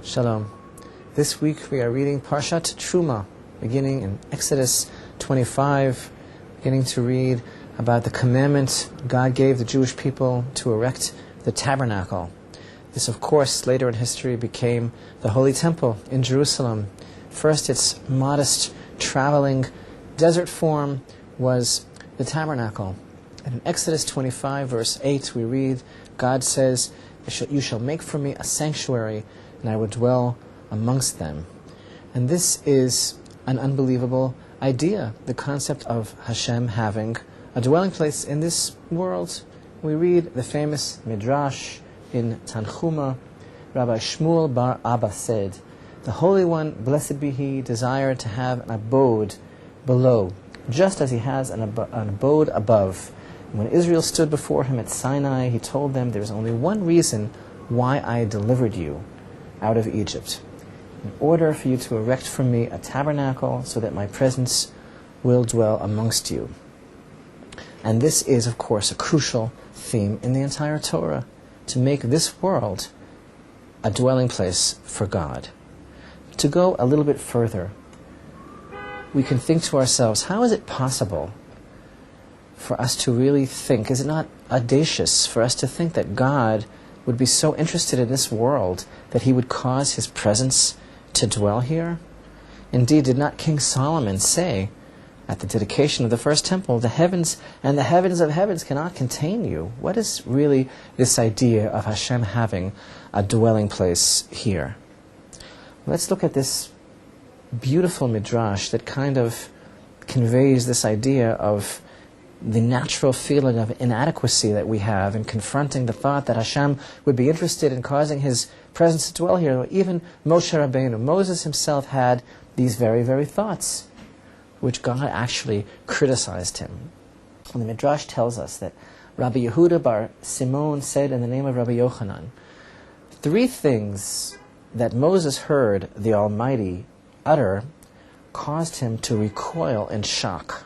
Shalom. This week we are reading Parashat Terumah, beginning in Exodus 25, beginning to read about the commandment God gave the Jewish people to erect the tabernacle. This, of course, later in history became the Holy Temple in Jerusalem. First, its modest, traveling, desert form was the tabernacle. And in Exodus 25, verse 8, we read, God says, "You shall make for me a sanctuary, and I will dwell amongst them." And this is an unbelievable idea, the concept of Hashem having a dwelling place in this world. We read the famous Midrash in Tanchuma. Rabbi Shmuel bar Abba said, "The Holy One, blessed be He, desired to have an abode below, just as He has an abode above. And when Israel stood before Him at Sinai, He told them, there is only one reason why I delivered you out of Egypt, in order for you to erect for me a tabernacle so that my presence will dwell amongst you." And this is, of course, a crucial theme in the entire Torah, to make this world a dwelling place for God. To go a little bit further, we can think to ourselves, how is it possible for us to really think, is it not audacious for us to think that God would be so interested in this world that He would cause His presence to dwell here? Indeed, did not King Solomon say at the dedication of the first temple, "The heavens and the heavens of heavens cannot contain you"? What is really this idea of Hashem having a dwelling place here? Let's look at this beautiful midrash that kind of conveys this idea of the natural feeling of inadequacy that we have in confronting the thought that Hashem would be interested in causing His presence to dwell here. Even Moshe Rabbeinu, Moses himself, had these very, very thoughts, which God actually criticized him. And the Midrash tells us that Rabbi Yehuda bar Simon said in the name of Rabbi Yochanan, 3 things that Moses heard the Almighty utter caused him to recoil in shock.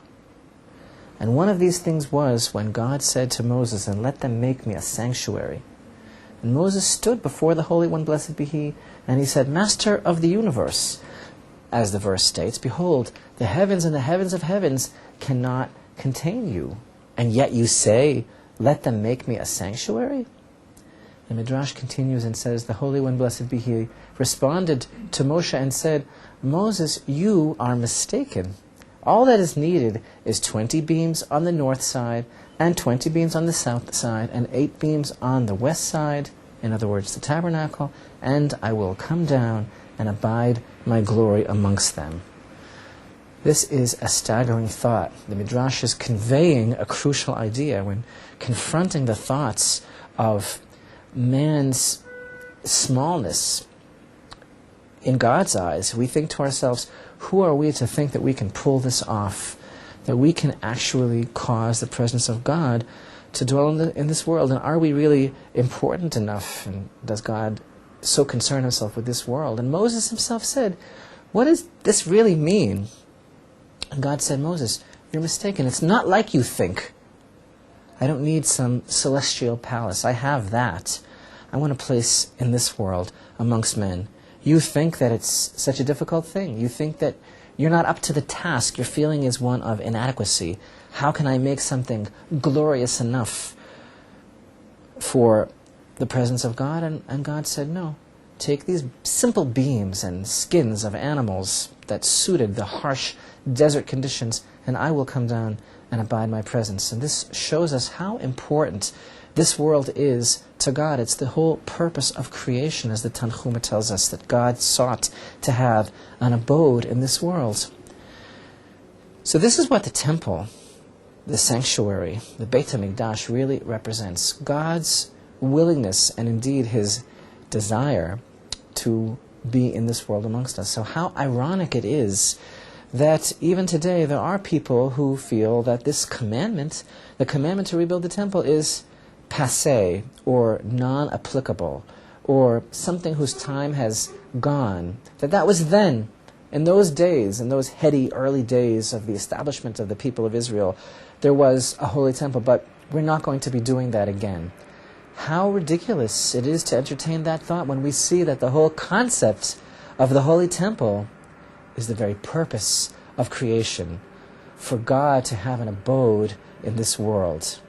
And one of these things was when God said to Moses, "And let them make me a sanctuary." And Moses stood before the Holy One, blessed be He, and he said, "Master of the universe," as the verse states, "behold, the heavens and the heavens of heavens cannot contain you. And yet you say, let them make me a sanctuary?" The Midrash continues and says, the Holy One, blessed be He, responded to Moshe and said, "Moses, you are mistaken. All that is needed is 20 beams on the north side, and 20 beams on the south side, and 8 beams on the west side," in other words, the tabernacle, "and I will come down and abide my glory amongst them." This is a staggering thought. The Midrash is conveying a crucial idea when confronting the thoughts of man's smallness. In God's eyes, we think to ourselves, who are we to think that we can pull this off, that we can actually cause the presence of God to dwell in this world? And are we really important enough? And does God so concern Himself with this world? And Moses himself said, "What does this really mean?" And God said, "Moses, you're mistaken. It's not like you think. I don't need some celestial palace. I have that. I want a place in this world amongst men. You think that it's such a difficult thing. You think that you're not up to the task. Your feeling is one of inadequacy. How can I make something glorious enough for the presence of God?" And God said, "No. Take these simple beams and skins of animals that suited the harsh desert conditions, and I will come down and abide my presence." And this shows us how important this world is to God. It's the whole purpose of creation, as the Tanchuma tells us, that God sought to have an abode in this world. So this is what the temple, the sanctuary, the Beit HaMikdash really represents. God's willingness and indeed His desire to be in this world amongst us. So how ironic it is that even today there are people who feel that this commandment, the commandment to rebuild the temple, is passé or non-applicable, or something whose time has gone. That was then, in those days, in those heady early days of the establishment of the people of Israel, there was a holy temple, but we're not going to be doing that again. how ridiculous it is to entertain that thought when we see that the whole concept of the Holy Temple is the very purpose of creation, for God to have an abode in this world.